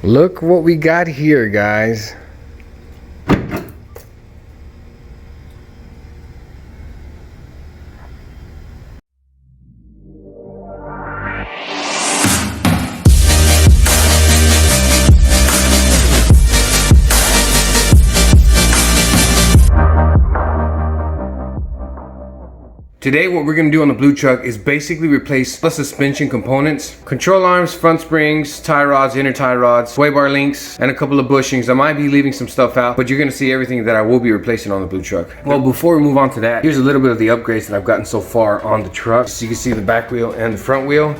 Look what we got here, guys. Today what we're going to do on the blue truck is basically replace the suspension components, control arms, front springs, tie rods, inner tie rods, sway bar links, and a couple of bushings. I might be leaving some stuff out, but you're going to see everything that I will be replacing on the blue truck. Well, before we move on to that, here's a little bit of the upgrades that I've gotten so far on the truck. So you can see the back wheel and the front wheel.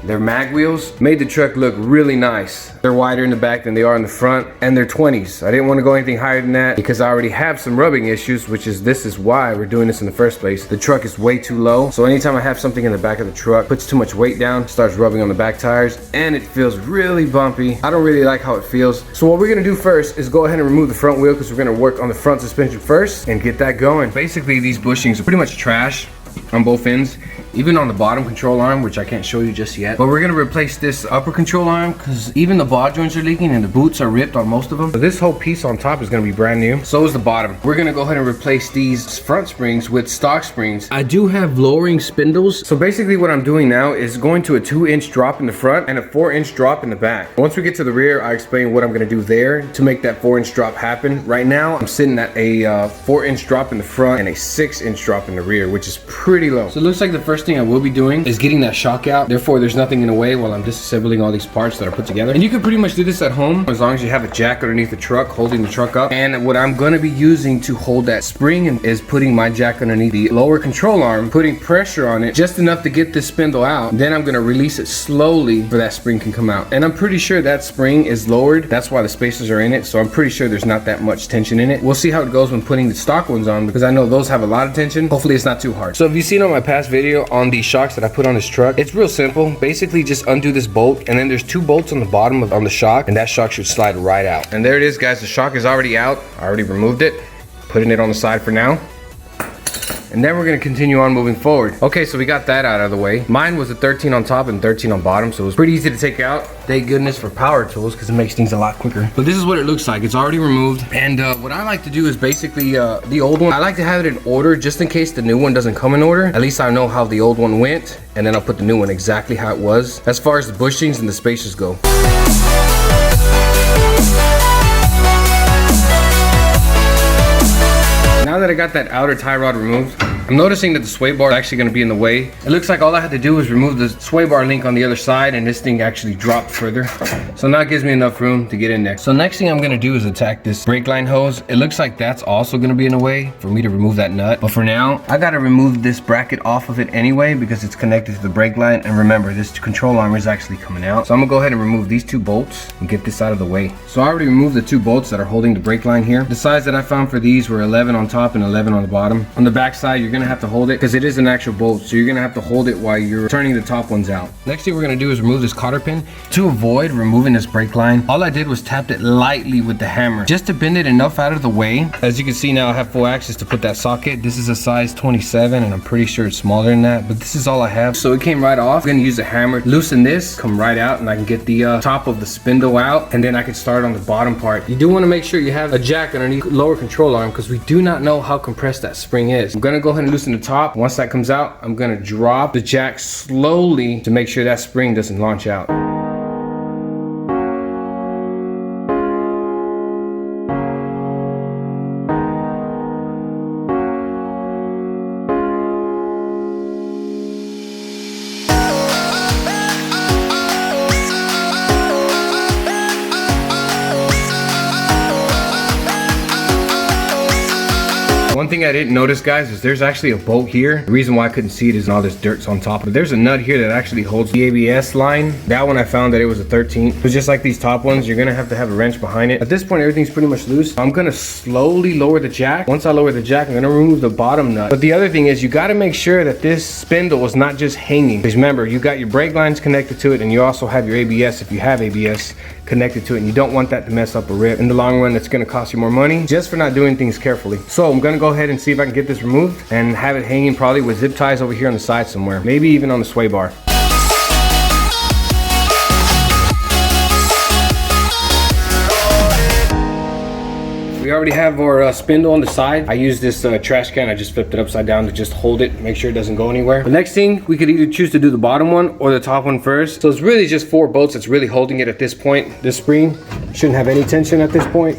They're mag wheels, made the truck look really nice. They're wider in the back than they are in the front, and they're 20s. I didn't want to go anything higher than that because I already have some rubbing issues, this is why we're doing this in the first place. The truck is way too low, so anytime I have something in the back of the truck, puts too much weight down, starts rubbing on the back tires, and it feels really bumpy. I don't really like how it feels. So what we're gonna do first is go ahead and remove the front wheel because we're gonna work on the front suspension first and get that going. Basically, these bushings are pretty much trash on both ends, even on the bottom control arm, which I can't show you just yet. But we're gonna replace this upper control arm because even the ball joints are leaking and the boots are ripped on most of them. So this whole piece on top is gonna be brand new. So is the bottom. We're gonna go ahead and replace these front springs with stock springs. I do have lowering spindles. So basically what I'm doing now is going to a 2-inch drop in the front and a 4-inch drop in the back. Once we get to the rear, I explain what I'm gonna do there to make that 4-inch drop happen. Right now, I'm sitting at a 4-inch drop in the front and a 6-inch drop in the rear, which is pretty low. So it looks like the first thing I will be doing is getting that shock out. Therefore, there's nothing in the way while I'm disassembling all these parts that are put together. And you can pretty much do this at home as long as you have a jack underneath the truck holding the truck up. And what I'm gonna be using to hold that spring is putting my jack underneath the lower control arm, putting pressure on it just enough to get this spindle out. Then I'm gonna release it slowly so that spring can come out. And I'm pretty sure that spring is lowered. That's why the spacers are in it. So I'm pretty sure there's not that much tension in it. We'll see how it goes when putting the stock ones on because I know those have a lot of tension. Hopefully it's not too hard. So if you've seen on my past video on the shocks that I put on this truck, it's real simple. Basically just undo this bolt and then there's 2 bolts on the bottom on the shock, and that shock should slide right out. And there it is, guys. The shock is already out. I already removed it, putting it on the side for now. And then we're gonna continue on moving forward. Okay, so we got that out of the way. Mine was a 13 on top and 13 on bottom, so it was pretty easy to take out. Thank goodness for power tools because it makes things a lot quicker. But this is what it looks like. It's already removed. And what I like to do is basically the old one, I like to have it in order just in case the new one doesn't come in order. At least I know how the old one went, and then I'll put the new one exactly how it was as far as the bushings and the spacers go. Now that I got that outer tie rod removed, I'm noticing that the sway bar is actually going to be in the way. It looks like all I had to do was remove the sway bar link on the other side and this thing actually dropped further. So now it gives me enough room to get in there. So next thing I'm going to do is attack this brake line hose. It looks like that's also going to be in the way for me to remove that nut. But for now, I got to remove this bracket off of it anyway because it's connected to the brake line. And remember, this control arm is actually coming out. So I'm going to go ahead and remove these 2 bolts and get this out of the way. So I already removed the 2 bolts that are holding the brake line here. The size that I found for these were 11 on top and 11 on the bottom. On the back side, you're gonna have to hold it because it is an actual bolt, so you're gonna have to hold it while you're turning the top ones out. Next thing we're gonna do is remove this cotter pin. To avoid removing this brake line, all I did was tapped it lightly with the hammer just to bend it enough out of the way. As you can see now, I have full access to put that socket. This is a size 27 and I'm pretty sure it's smaller than that, but this is all I have. So it came right off. I'm gonna use a hammer, loosen this, come right out, and I can get the top of the spindle out, and then I can start on the bottom part. You do want to make sure you have a jack underneath lower control arm because we do not know how compressed that spring is. I'm gonna go ahead and loosen the top. Once that comes out, I'm gonna drop the jack slowly to make sure that spring doesn't launch out. One thing I didn't notice, guys, is there's actually a bolt here. The reason why I couldn't see it is all this dirt's on top. But there's a nut here that actually holds the ABS line. That one I found that it was a 13. But just like these top ones, you're gonna have to have a wrench behind it. At this point, everything's pretty much loose. I'm gonna slowly lower the jack. Once I lower the jack, I'm gonna remove the bottom nut. But the other thing is you gotta make sure that this spindle is not just hanging. Because remember, you got your brake lines connected to it, and you also have your ABS, if you have ABS, connected to it, and you don't want that to mess up a rip. In the long run, it's gonna cost you more money just for not doing things carefully. So I'm gonna go ahead and see if I can get this removed and have it hanging probably with zip ties over here on the side somewhere, maybe even on the sway bar. We already have our spindle on the side. I use this trash can. I just flipped it upside down to just hold it, make sure it doesn't go anywhere. The next thing, we could either choose to do the bottom one or the top one first. So it's really just 4 bolts that's really holding it at this point. This spring shouldn't have any tension at this point.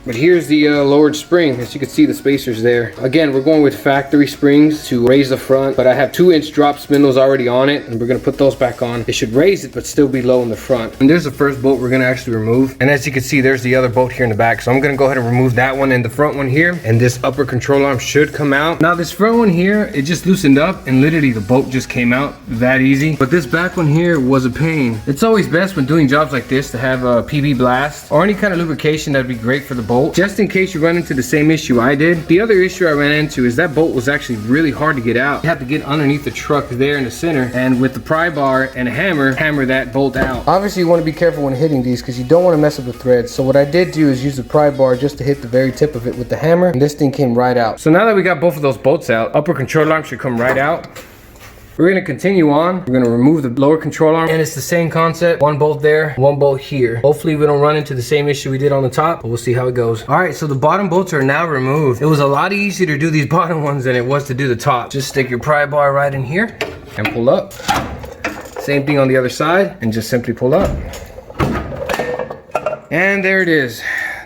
But here's the lowered spring. As you can see, the spacers there. Again, we're going with factory springs to raise the front, but I have 2-inch drop spindles already on it, and we're gonna put those back on. It should raise it, but still be low in the front. And there's the first bolt we're gonna actually remove. And as you can see, there's the other bolt here in the back. So I'm gonna go ahead and remove that one and the front one here. And this upper control arm should come out. Now this front one here, it just loosened up and literally the bolt just came out that easy. But this back one here was a pain. It's always best when doing jobs like this to have a PB blast or any kind of lubrication. That'd be great for the bolt. Just in case you run into the same issue I did. The other issue I ran into is that bolt was actually really hard to get out. You have to get underneath the truck there in the center, and with the pry bar and a hammer that bolt out. Obviously you want to be careful when hitting these because you don't want to mess up the threads. So what I did do is use the pry bar just to hit the very tip of it with the hammer, and this thing came right out. So now that we got both of those bolts out, upper control arm should come right out. We're gonna continue on. We're gonna remove the lower control arm, and it's the same concept. 1 bolt there, 1 bolt here. Hopefully we don't run into the same issue we did on the top, but we'll see how it goes. All right, so the bottom bolts are now removed. It was a lot easier to do these bottom ones than it was to do the top. Just stick your pry bar right in here and pull up. Same thing on the other side, and just simply pull up. And there it is.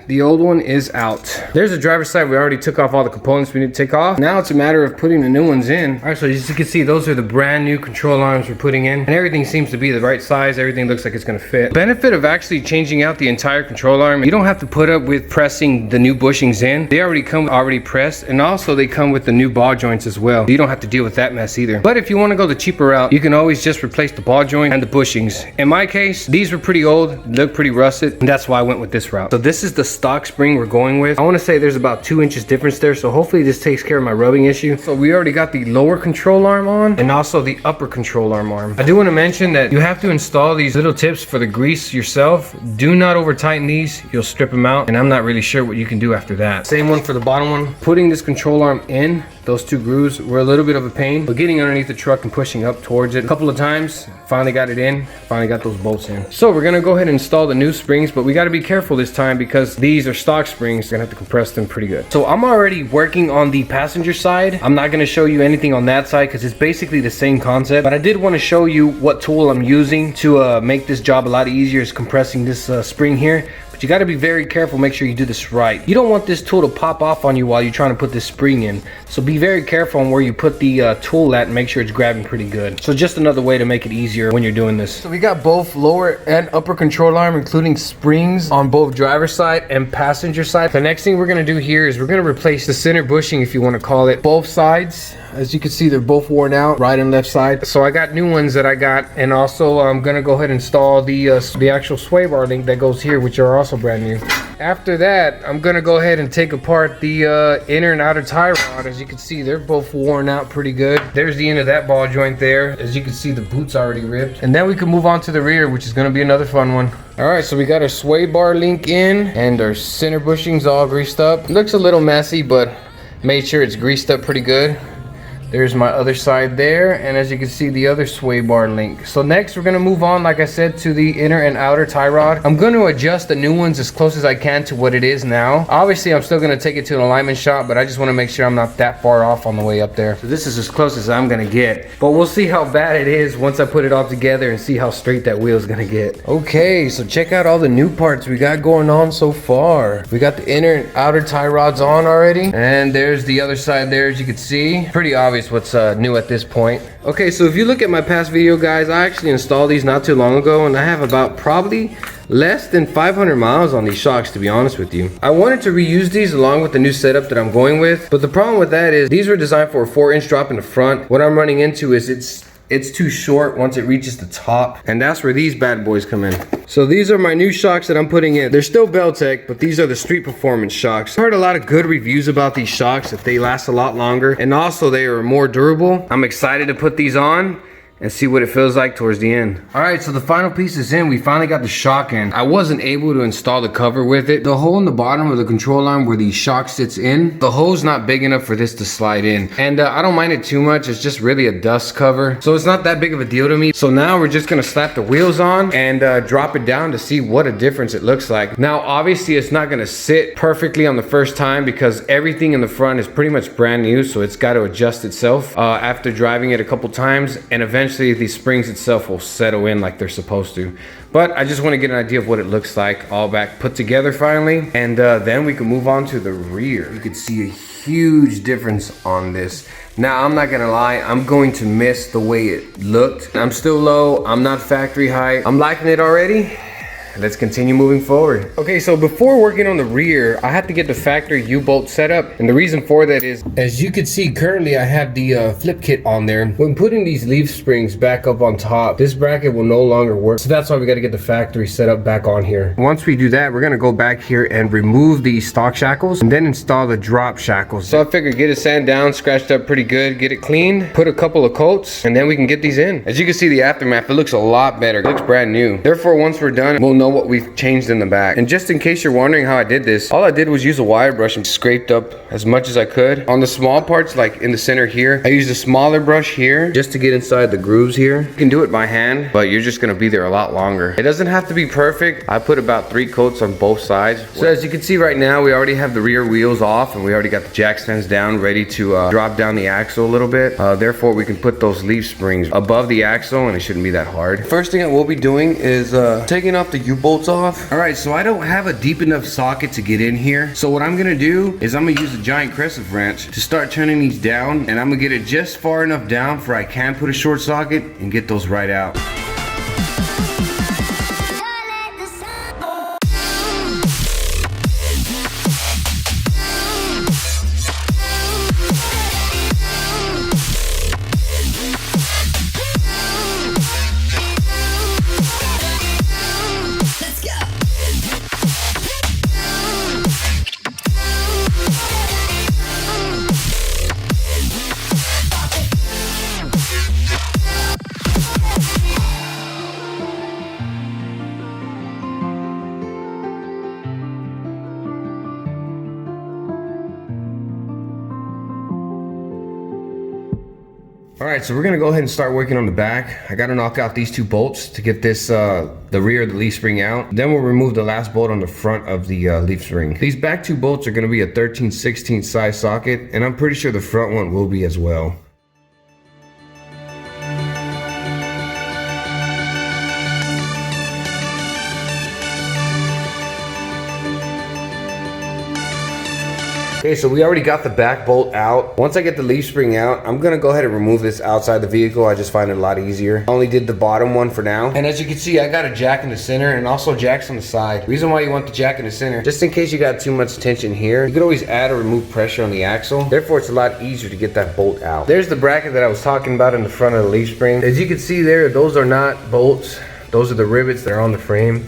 The old one is out. There's the driver's side. We already took off all the components we need to take off. Now it's a matter of putting the new ones in. All right, so as you can see, those are the brand new control arms we're putting in, and everything seems to be the right size. Everything looks like it's gonna fit. Benefit of actually changing out the entire control arm, you don't have to put up with pressing the new bushings in. They already come already pressed, and also they come with the new ball joints as well. You don't have to deal with that mess either. But if you want to go the cheaper route, you can always just replace the ball joint and the bushings. In my case, these were pretty old, look pretty rusted, and that's why I went with this route. So this is the stock spring we're going with. I want to say there's about 2 inches difference there, so hopefully this takes care of my rubbing issue. So we already got the lower control arm on, and also the upper control arm. I do want to mention that you have to install these little tips for the grease yourself. Do not over tighten these, you'll strip them out, and I'm not really sure what you can do after that. Same one for the bottom one. Putting this control arm in, those 2 grooves were a little bit of a pain, but getting underneath the truck and pushing up towards it a couple of times, finally got it in, finally got those bolts in. So we're gonna go ahead and install the new springs, but we got to be careful this time because these are stock springs. We're gonna have to compress them pretty good. So I'm already working on the passenger side. I'm not gonna show you anything on that side because it's basically the same concept, but I did want to show you what tool I'm using to make this job a lot easier. Is compressing this spring here. You got to be very careful, make sure you do this right. You don't want this tool to pop off on you while you're trying to put this spring in. So be very careful on where you put the tool at and make sure it's grabbing pretty good. So just another way to make it easier when you're doing this. So we got both lower and upper control arm, including springs on both driver's side and passenger side. The next thing we're going to do here is we're going to replace the center bushing, if you want to call it, both sides. As you can see, they're both worn out, right and left side. So I got new ones that I got, and also I'm gonna go ahead and install the actual sway bar link that goes here, which are also brand new. After that, I'm gonna go ahead and take apart the inner and outer tie rod. As you can see, they're both worn out pretty good. There's the end of that ball joint there. As you can see, the boot's already ripped. And then we can move on to the rear, which is gonna be another fun one. All right, so we got our sway bar link in, and our center bushings all greased up. Looks a little messy, but made sure it's greased up pretty good. There's my other side there, and as you can see, the other sway bar link. So next we're gonna move on, like I said, to the inner and outer tie rod. I'm gonna adjust the new ones as close as I can to what it is now. Obviously, I'm still gonna take it to an alignment shop, but I just wanna make sure I'm not that far off on the way up there. So this is as close as I'm gonna get, but we'll see how bad it is once I put it all together and see how straight that wheel is gonna get. Okay, so check out all the new parts we got going on so far. We got the inner and outer tie rods on already, and there's the other side there, as you can see. Pretty obvious what's new at this point. Okay, so if you look at my past video, guys, I actually installed these not too long ago, and I have about probably less than 500 miles on these shocks, to be honest with you. I wanted to reuse these along with the new setup that I'm going with, but the problem with that is these were designed for a 4-inch drop in the front. What I'm running into is it's too short once it reaches the top, and that's where these bad boys come in. So these are my new shocks that I'm putting in. They're still Beltec, but these are the Street Performance shocks. I heard a lot of good reviews about these shocks, that they last a lot longer, and also they are more durable. I'm excited to put these on and see what it feels like towards the end. All right, so the final piece is in. We finally got the shock in. I wasn't able to install the cover with it. The hole in the bottom of the control arm where the shock sits in, the hole's not big enough for this to slide in. And I don't mind it too much. It's just really a dust cover, so it's not that big of a deal to me. So now we're just gonna slap the wheels on and drop it down to see what a difference it looks like. Now, obviously it's not gonna sit perfectly on the first time because everything in the front is pretty much brand new, so it's got to adjust itself after driving it a couple times, and eventually the springs itself will settle in like they're supposed to. But I just want to get an idea of what it looks like all back put together finally, and then we can move on to the rear. You can see a huge difference on this. Now, I'm not gonna lie, I'm going to miss the way it looked. I'm still low, I'm not factory high. I'm liking it already. Let's continue moving forward. Okay, so before working on the rear, I had to get the factory U-bolt set up. And the reason for that is, as you can see, currently I have the flip kit on there. When putting these leaf springs back up on top, this bracket will no longer work. So that's why we gotta get the factory set up back on here. Once we do that, we're gonna go back here and remove the stock shackles and then install the drop shackles. So I figured get it sanded down, scratched up pretty good, get it cleaned, put a couple of coats, and then we can get these in. As you can see, the aftermath, it looks a lot better. It looks brand new. Therefore, once we're done, we'll know what we've changed in the back. And just in case you're wondering how I did this, all I did was use a wire brush and scraped up as much as I could. On the small parts, like in the center here, I used a smaller brush here just to get inside the grooves here. You can do it by hand, but you're just gonna be there a lot longer. It doesn't have to be perfect. I put about 3 coats on both sides. So as you can see right now, we already have the rear wheels off and we already got the jack stands down, ready to drop down the axle a little bit. Therefore, we can put those leaf springs above the axle and it shouldn't be that hard. First thing I will be doing is taking off the U-bolts off. All right, so I don't have a deep enough socket to get in here. So what I'm gonna do is I'm gonna use a giant crescent wrench to start turning these down, and I'm gonna get it just far enough down for I can put a short socket and get those right out. All right, so we're gonna go ahead and start working on the back. I gotta knock out these 2 bolts to get this, the rear of the leaf spring out. Then we'll remove the last bolt on the front of the leaf spring. These back 2 bolts are gonna be a 13/16 size socket, and I'm pretty sure the front one will be as well. Okay, so we already got the back bolt out. Once I get the leaf spring out, I'm gonna go ahead and remove this outside the vehicle. I just find it a lot easier. I only did the bottom one for now. And as you can see, I got a jack in the center and also jacks on the side. Reason why you want the jack in the center, just in case you got too much tension here, you could always add or remove pressure on the axle. Therefore, it's a lot easier to get that bolt out. There's the bracket that I was talking about in the front of the leaf spring. As you can see there, those are not bolts. Those are the rivets that are on the frame.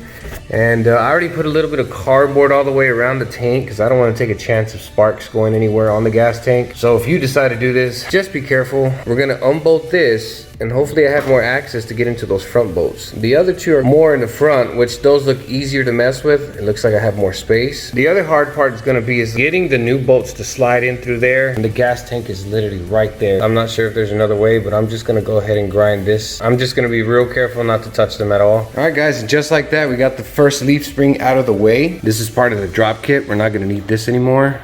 And I already put a little bit of cardboard all the way around the tank because I don't want to take a chance of sparks going anywhere on the gas tank. So if you decide to do this, just be careful. We're gonna unbolt this and hopefully I have more access to get into those front bolts. The other 2 are more in the front, which those look easier to mess with. It looks like I have more space. The other hard part is gonna be is getting the new bolts to slide in through there, and the gas tank is literally right there. I'm not sure if there's another way, but I'm just gonna go ahead and grind this. I'm just gonna be real careful not to touch them at all. All right guys, and just like that, we got the first leaf spring out of the way. This is part of the drop kit. We're not gonna need this anymore.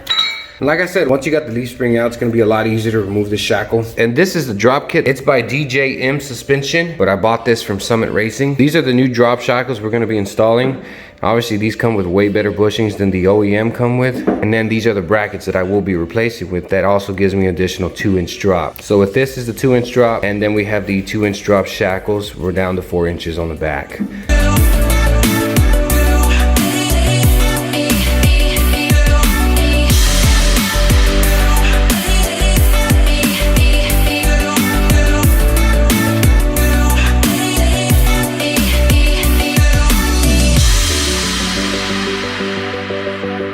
And like I said, once you got the leaf spring out, it's gonna be a lot easier to remove the shackle. And this is the drop kit. It's by DJM Suspension, but I bought this from Summit Racing. These are the new drop shackles we're gonna be installing. Obviously, these come with way better bushings than the OEM come with. And then these are the brackets that I will be replacing with. That also gives me an additional 2-inch drop. So with this is the 2-inch drop, and then we have the 2-inch drop shackles. We're down to 4 inches on the back.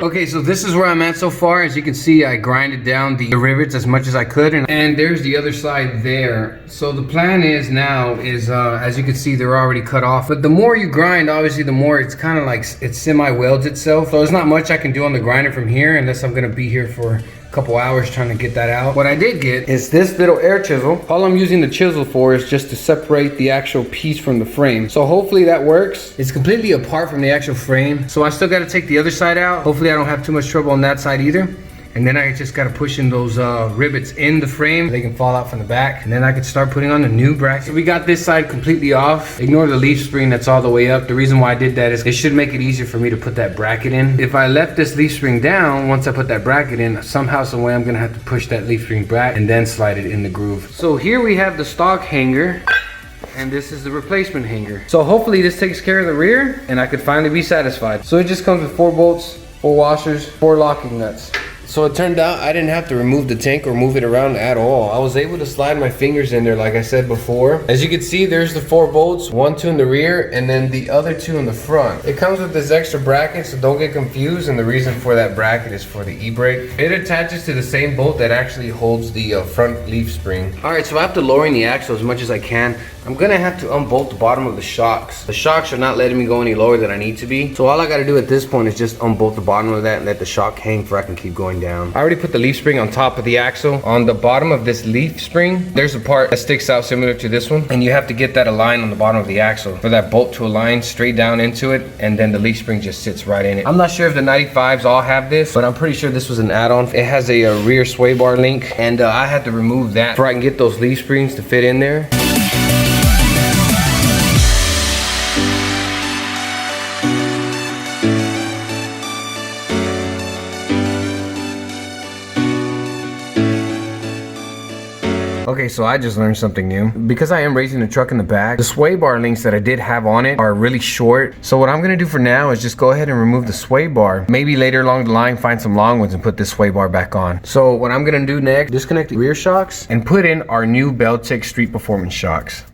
Okay, so this is where I'm at so far. As you can see, I grinded down the rivets as much as I could, and there's the other side there. So the plan is now is, as you can see, they're already cut off. But the more you grind, obviously, the more it's kind of like it semi-welds itself. So there's not much I can do on the grinder from here unless I'm gonna be here for a couple hours trying to get that out. What I did get is this little air chisel. All I'm using the chisel for is just to separate the actual piece from the frame. So hopefully that works. It's completely apart from the actual frame. So I still got to take the other side out. Hopefully I don't have too much trouble on that side either. And then I just got to push in those rivets in the frame. They can fall out from the back. And then I could start putting on the new bracket. So we got this side completely off. Ignore the leaf spring that's all the way up. The reason why I did that is it should make it easier for me to put that bracket in. If I left this leaf spring down, once I put that bracket in, somehow, some way I'm gonna have to push that leaf spring back and then slide it in the groove. So here we have the stock hanger. And this is the replacement hanger. So hopefully this takes care of the rear and I could finally be satisfied. So it just comes with 4 bolts, 4 washers, 4 locking nuts. So it turned out I didn't have to remove the tank or move it around at all. I was able to slide my fingers in there like I said before. As you can see, there's the 4 bolts, 1, 2 in the rear, and then the other 2 in the front. It comes with this extra bracket, so don't get confused, and the reason for that bracket is for the e-brake. It attaches to the same bolt that actually holds the front leaf spring. Alright, so after lowering the axle as much as I can, I'm gonna have to unbolt the bottom of the shocks. The shocks are not letting me go any lower than I need to be. So all I gotta do at this point is just unbolt the bottom of that and let the shock hang before I can keep going down. I already put the leaf spring on top of the axle. On the bottom of this leaf spring, there's a part that sticks out similar to this one. And you have to get that aligned on the bottom of the axle for that bolt to align straight down into it. And then the leaf spring just sits right in it. I'm not sure if the 95s all have this, but I'm pretty sure this was an add-on. It has a rear sway bar link, and I had to remove that before I can get those leaf springs to fit in there. Okay, so I just learned something new. Because I am raising the truck in the back, the sway bar links that I did have on it are really short. So what I'm gonna do for now is just go ahead and remove the sway bar. Maybe later along the line, find some long ones and put this sway bar back on. So what I'm gonna do next, disconnect the rear shocks and put in our new Beltec Street Performance shocks.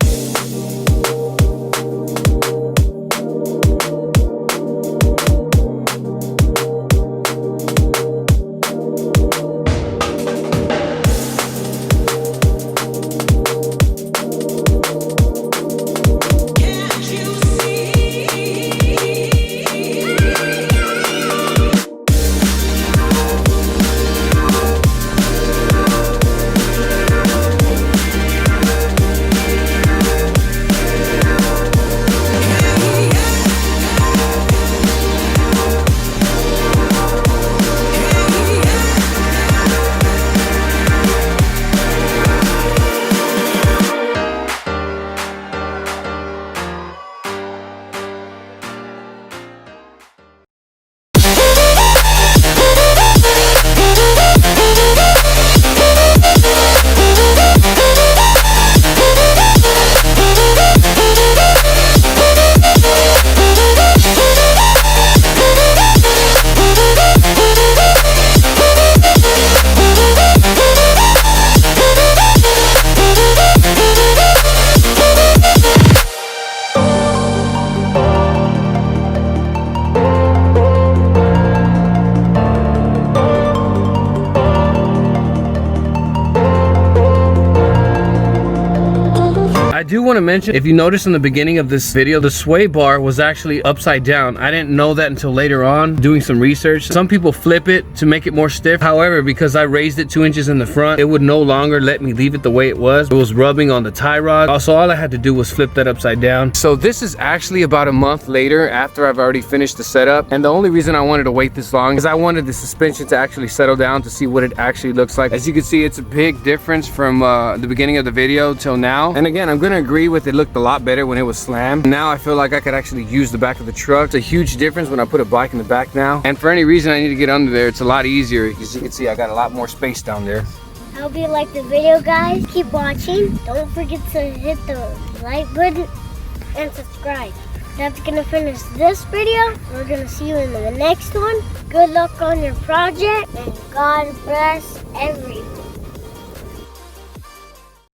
do want to mention, if you notice in the beginning of this video, the sway bar was actually upside down. I didn't know that until later on doing some research. Some people flip it to make it more stiff. However, because I raised it 2 inches in the front, it would no longer let me leave it the way it was. It was rubbing on the tie rod. Also, all I had to do was flip that upside down. So this is actually about a month later after I've already finished the setup. And the only reason I wanted to wait this long is I wanted the suspension to actually settle down to see what it actually looks like. As you can see, it's a big difference from the beginning of the video till now. And again, I'm gonna agree with it looked a lot better when it was slammed. Now I feel like I could actually use the back of the truck. It's a huge difference when I put a bike in the back now. And for any reason I need to get under there, it's a lot easier. As you can see, I got a lot more space down there. I hope you like the video, guys. Keep watching. Don't forget to hit the like button and subscribe. That's gonna finish this video. We're gonna see you in the next one. Good luck on your project and God bless everyone.